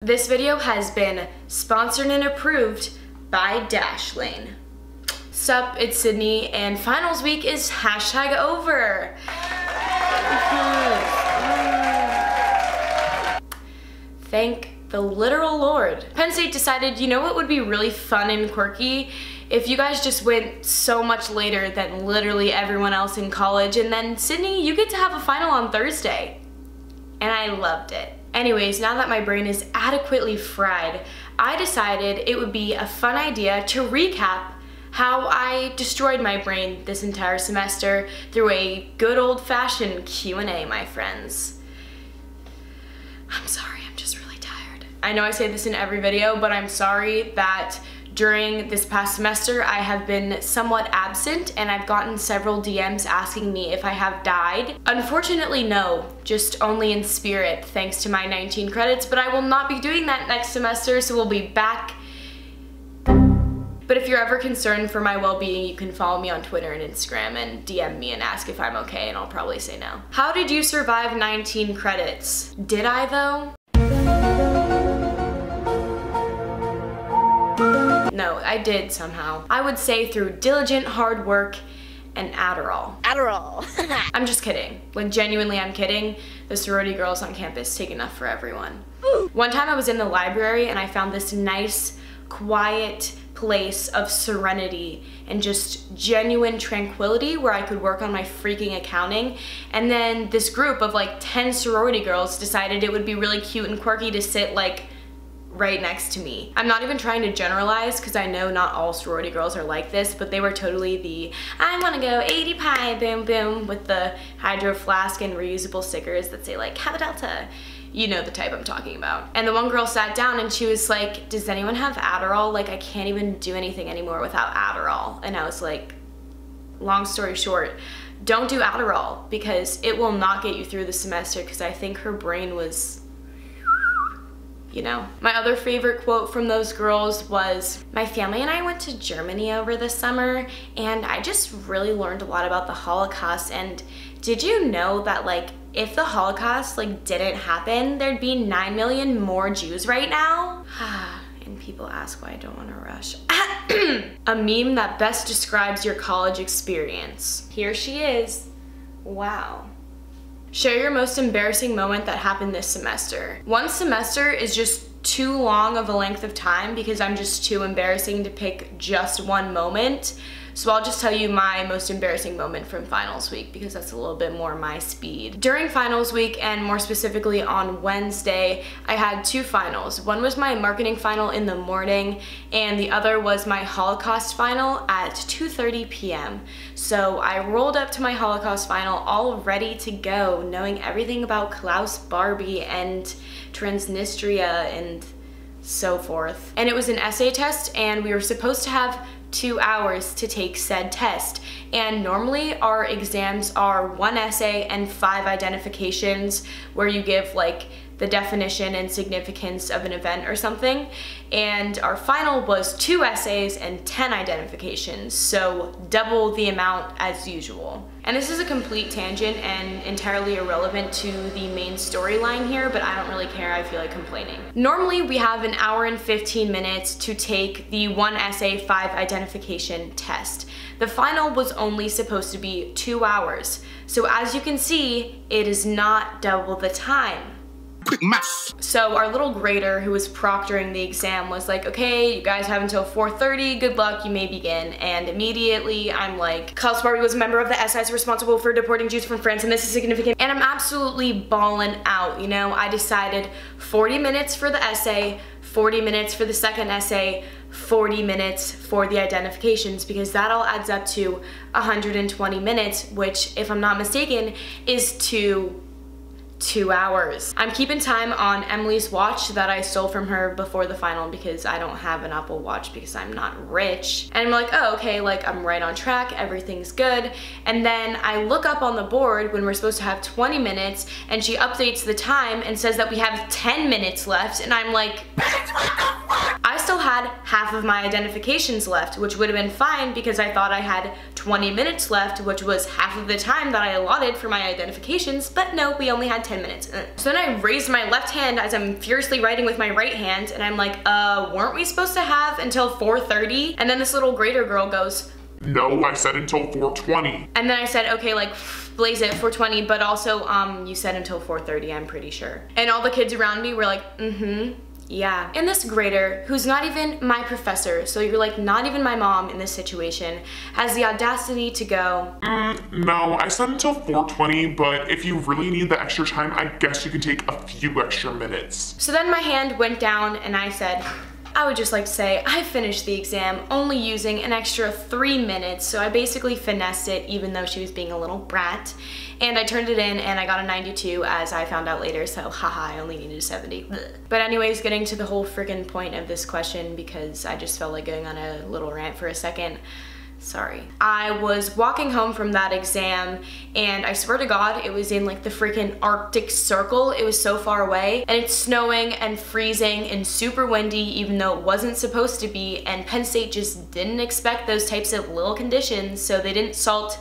This video has been sponsored and approved by Dashlane. Sup, it's Sydney, and finals week is #over. Thank the literal Lord. Penn State decided, you know what would be really fun and quirky? If you guys just went so much later than literally everyone else in college, and then Sydney, you get to have a final on Thursday. And I loved it. Anyways, now that my brain is adequately fried, I decided it would be a fun idea to recap how I destroyed my brain this entire semester through a good old-fashioned Q&A, my friends. I'm sorry, I'm just really tired. I know I say this in every video, but I'm sorry that during this past semester, I have been somewhat absent and I've gotten several DMs asking me if I have died. Unfortunately, no, just only in spirit, thanks to my 19 credits, but I will not be doing that next semester, so we'll be back. But if you're ever concerned for my well-being, you can follow me on Twitter and Instagram and DM me and ask if I'm okay, and I'll probably say no. How did you survive 19 credits? Did I though? No, I did somehow. I would say through diligent hard work and Adderall. Adderall. I'm just kidding. Like, genuinely, I'm kidding. The sorority girls on campus take enough for everyone. One time I was in the library and I found this nice, quiet place of serenity and just genuine tranquility where I could work on my freaking accounting. And then this group of like 10 sorority girls decided it would be really cute and quirky to sit like right next to me. I'm not even trying to generalize because I know not all sorority girls are like this, but they were totally the I want to go 80 pi boom boom with the hydro flask and reusable stickers that say like Kappa Delta. You know the type I'm talking about. And the one girl sat down and she was like, does anyone have Adderall? Like, I can't even do anything anymore without Adderall. And I was like, long story short, don't do Adderall because it will not get you through the semester, because I think her brain was, you know. My other favorite quote from those girls was, my family and I went to Germany over the summer and I just really learned a lot about the Holocaust. And did you know that like if the Holocaust like didn't happen, there'd be 9 million more Jews right now? And people ask why I don't want to rush. A meme that best describes your college experience. Here she is. Wow. Share your most embarrassing moment that happened this semester. One semester is just too long of a length of time because I'm just too embarrassing to pick just one moment. So I'll just tell you my most embarrassing moment from finals week because that's a little bit more my speed. During finals week, and more specifically on Wednesday, I had two finals. One was my marketing final in the morning and the other was my Holocaust final at 2:30 p.m. So I rolled up to my Holocaust final all ready to go, knowing everything about Klaus Barbie and Transnistria and so forth. And it was an essay test and we were supposed to have 2 hours to take said test. And normally our exams are 1 essay and 5 identifications where you give like the definition and significance of an event or something. And our final was 2 essays and 10 identifications, so double the amount as usual. And this is a complete tangent and entirely irrelevant to the main storyline here, but I don't really care, I feel like complaining. Normally we have an hour and 15 minutes to take the 1 essay 5 identification test. The final was only supposed to be 2 hours. So as you can see, it is not double the time. Quick maths. So our little grader who was proctoring the exam was like, okay, you guys have until 4:30, good luck, you may begin. And immediately I'm like, Klaus Barbie was a member of the SS responsible for deporting Jews from France and this is significant. And I'm absolutely bawling out, you know. I decided 40 minutes for the essay, 40 minutes for the second essay, 40 minutes for the identifications, because that all adds up to 120 minutes, which if I'm not mistaken is 2 hours. I'm keeping time on Emily's watch that I stole from her before the final because I don't have an Apple Watch because I'm not rich. And I'm like, oh, okay, like I'm right on track, everything's good. And then I look up on the board when we're supposed to have 20 minutes and she updates the time and says that we have 10 minutes left, and I'm like, I still had half of my identifications left, which would have been fine because I thought I had 20 minutes left, which was half of the time that I allotted for my identifications, but no, we only had 10 minutes. So then I raised my left hand as I'm furiously writing with my right hand, and I'm like, weren't we supposed to have until 4:30? And then this little grader girl goes, no, I said until 4:20. And then I said, okay, like, blaze it, 4:20, but also, you said until 4:30, I'm pretty sure. And all the kids around me were like, yeah. And this grader, who's not even my professor, so you're like not even my mom in this situation, has the audacity to go, no, I said until 4:20, but if you really need the extra time, I guess you can take a few extra minutes. So then my hand went down and I said, I would just like to say I finished the exam only using an extra 3 minutes, so I basically finessed it even though she was being a little brat. And I turned it in and I got a 92 as I found out later, so haha, I only needed a 70. But anyways, getting to the whole freaking point of this question because I just felt like going on a little rant for a second. Sorry. I was walking home from that exam and I swear to God, it was in like the freaking Arctic Circle. It was so far away and it's snowing and freezing and super windy even though it wasn't supposed to be, and Penn State just didn't expect those types of little conditions, so they didn't salt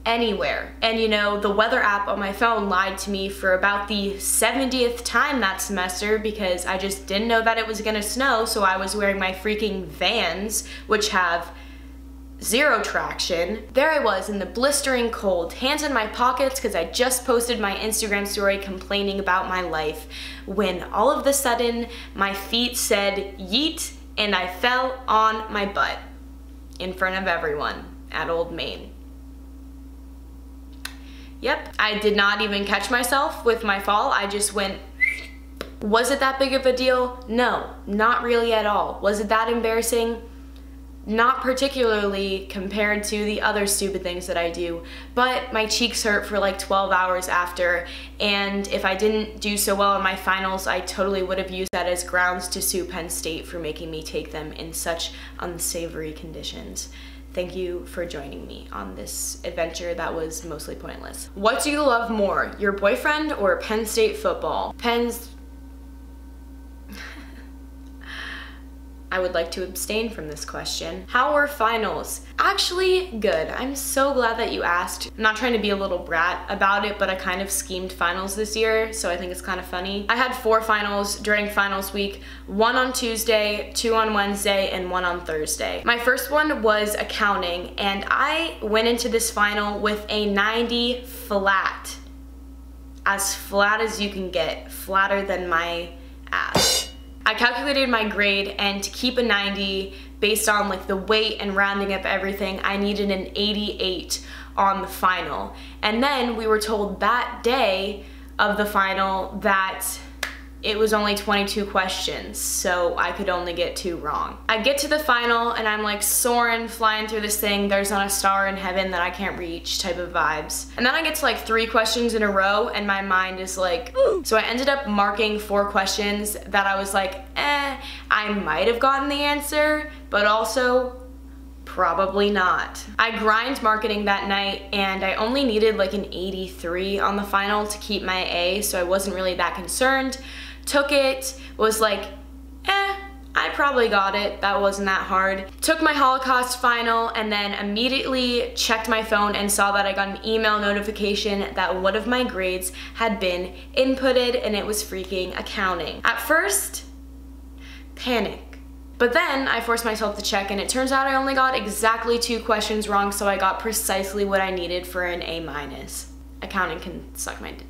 anywhere. And you know, the weather app on my phone lied to me for about the 70th time that semester because I just didn't know that it was gonna snow, so I was wearing my freaking Vans, which have zero traction. There I was in the blistering cold, hands in my pockets because I just posted my Instagram story complaining about my life, when all of a sudden my feet said yeet and I fell on my butt in front of everyone at Old Main. Yep, I did not even catch myself with my fall. I just went. Was it that big of a deal? No, not really at all. Was it that embarrassing? Not particularly compared to the other stupid things that I do, but my cheeks hurt for like 12 hours after, and if I didn't do so well in my finals, I totally would have used that as grounds to sue Penn State for making me take them in such unsavory conditions. Thank you for joining me on this adventure that was mostly pointless. What do you love more, your boyfriend or Penn State football? I would like to abstain from this question. How were finals? Actually, good. I'm so glad that you asked. I'm not trying to be a little brat about it, but I kind of schemed finals this year, so I think it's kind of funny. I had 4 finals during finals week, 1 on Tuesday, 2 on Wednesday, and 1 on Thursday. My first one was accounting, and I went into this final with a 90 flat. As flat as you can get, flatter than my ass. I calculated my grade, and to keep a 90 based on like the weight and rounding up everything, I needed an 88 on the final. And then we were told that day of the final that it was only 22 questions, so I could only get 2 wrong. I get to the final and I'm like soaring, flying through this thing, there's not a star in heaven that I can't reach type of vibes. And then I get to like 3 questions in a row and my mind is like, ooh. So I ended up marking 4 questions that I was like, I might have gotten the answer, but also probably not. I grind marketing that night and I only needed like an 83 on the final to keep my A, so I wasn't really that concerned. Took it, was like, I probably got it, that wasn't that hard. Took my Holocaust final and then immediately checked my phone and saw that I got an email notification that one of my grades had been inputted and it was freaking accounting. At first, panic. But then I forced myself to check and it turns out I only got exactly 2 questions wrong, so I got precisely what I needed for an A-. Accounting can suck my dick.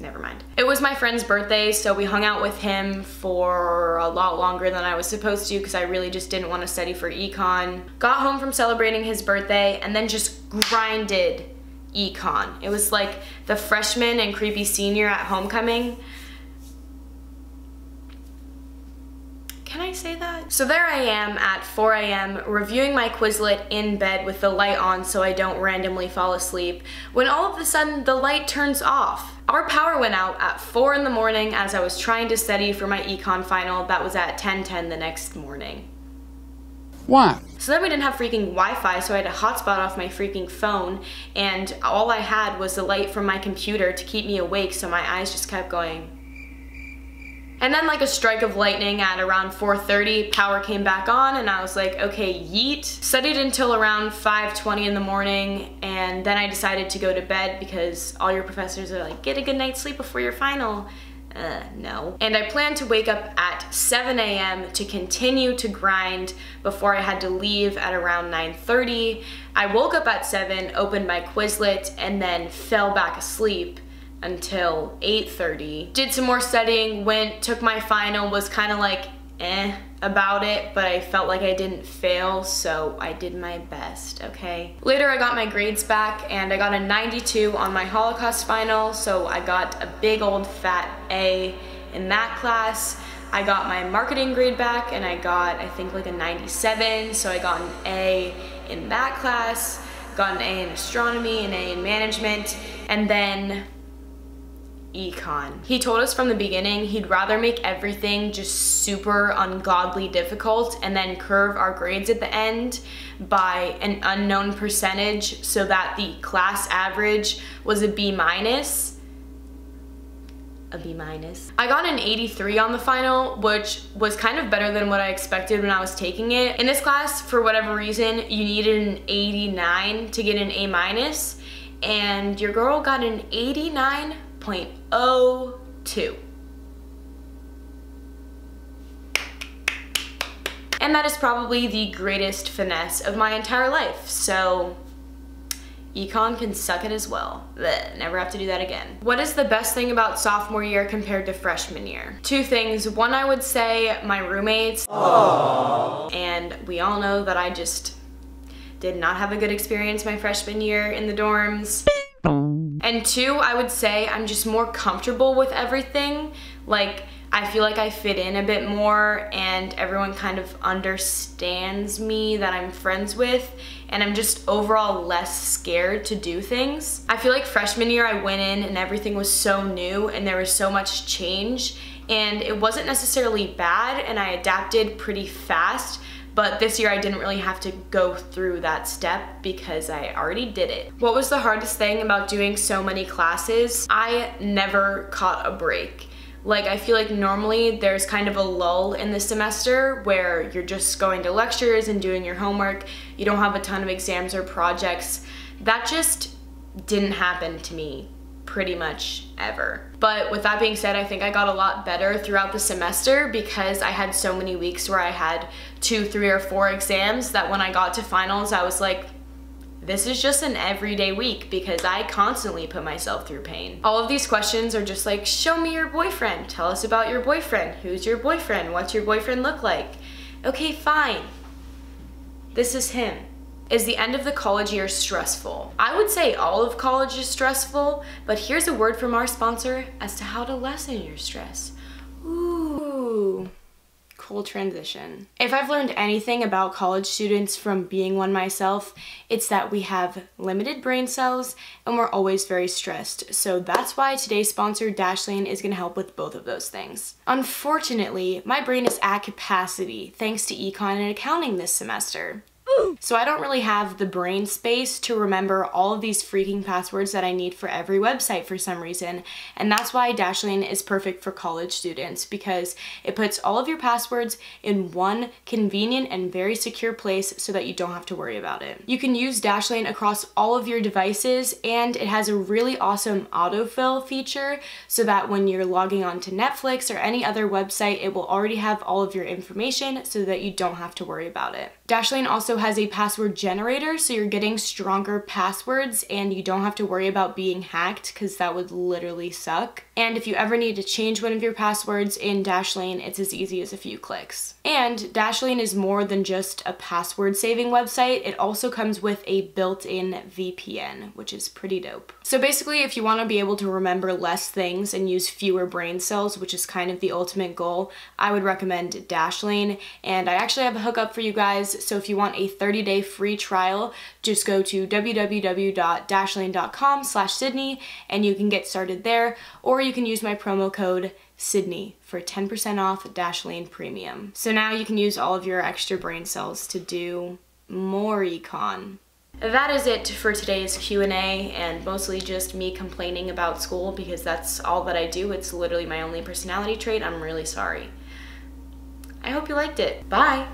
Never mind. It was my friend's birthday, so we hung out with him for a lot longer than I was supposed to because I really just didn't want to study for econ. Got home from celebrating his birthday and then just grinded econ. It was like the freshman and creepy senior at homecoming. Can I say that? So there I am at 4 a.m. reviewing my Quizlet in bed with the light on so I don't randomly fall asleep, when all of a sudden the light turns off. Our power went out at 4 in the morning as I was trying to study for my econ final that was at 10:10 the next morning. Why? So then we didn't have freaking Wi-Fi, so I had a hotspot off my freaking phone, and all I had was the light from my computer to keep me awake, so my eyes just kept going. And then like a strike of lightning at around 4:30, power came back on and I was like, okay, yeet. Studied until around 5:20 in the morning, and then I decided to go to bed because all your professors are like, get a good night's sleep before your final. No. And I planned to wake up at 7 a.m. to continue to grind before I had to leave at around 9:30. I woke up at 7, opened my Quizlet, and then fell back asleep until 8:30. Did some more studying, took my final, was kind of like about it, but I felt like I didn't fail, so I did my best, okay? Later I got my grades back and I got a 92 on my Holocaust final, so I got a big old fat A in that class. I got my marketing grade back and I got, I think, like a 97, so I got an A in that class, got an A in astronomy, an A in management, and then econ. He told us from the beginning he'd rather make everything just super ungodly difficult and then curve our grades at the end by an unknown percentage so that the class average was a B minus. A B minus. I got an 83 on the final, which was kind of better than what I expected when I was taking it. In this class, for whatever reason, you needed an 89 to get an A minus, and your girl got an 89.02. And that is probably the greatest finesse of my entire life, so econ can suck it as well. Blech, never have to do that again. What is the best thing about sophomore year compared to freshman year? Two things. One, I would say my roommates. Aww. And we all know that I just did not have a good experience my freshman year in the dorms. And two, I would say I'm just more comfortable with everything. Like, I feel like I fit in a bit more and everyone kind of understands me that I'm friends with, and I'm just overall less scared to do things. I feel like freshman year I went in and everything was so new and there was so much change, and it wasn't necessarily bad and I adapted pretty fast. But this year I didn't really have to go through that step because I already did it. What was the hardest thing about doing so many classes? I never caught a break. Like, I feel like normally there's kind of a lull in the semester where you're just going to lectures and doing your homework. You don't have a ton of exams or projects. That just didn't happen to me pretty much ever. But with that being said, I think I got a lot better throughout the semester because I had so many weeks where I had 2, 3, or 4 exams that when I got to finals, I was like, this is just an everyday week because I constantly put myself through pain. All of these questions are just like, show me your boyfriend. Tell us about your boyfriend. Who's your boyfriend? What's your boyfriend look like? Okay, fine. This is him. Is the end of the college year stressful? I would say all of college is stressful, but here's a word from our sponsor as to how to lessen your stress. Ooh, cool transition. If I've learned anything about college students from being one myself, it's that we have limited brain cells and we're always very stressed. So that's why today's sponsor, Dashlane, is gonna help with both of those things. Unfortunately, my brain is at capacity thanks to econ and accounting this semester. So I don't really have the brain space to remember all of these freaking passwords that I need for every website for some reason. And that's why Dashlane is perfect for college students, because it puts all of your passwords in one convenient and very secure place so that you don't have to worry about it. You can use Dashlane across all of your devices, and it has a really awesome autofill feature so that when you're logging on to Netflix or any other website, it will already have all of your information so that you don't have to worry about it. Dashlane also has a password generator, so you're getting stronger passwords and you don't have to worry about being hacked, because that would literally suck. And if you ever need to change one of your passwords in Dashlane, it's as easy as a few clicks. And Dashlane is more than just a password saving website. It also comes with a built-in VPN, which is pretty dope. So basically, if you want to be able to remember less things and use fewer brain cells, which is kind of the ultimate goal, I would recommend Dashlane. And I actually have a hookup for you guys. So if you want a 30-day free trial, just go to www.dashlane.com/Sydney and you can get started there, or you can use my promo code Sydney for 10% off Dashlane Premium. So now you can use all of your extra brain cells to do more econ. That is it for today's Q&A, and mostly just me complaining about school because that's all that I do. It's literally my only personality trait. I'm really sorry. I hope you liked it. Bye!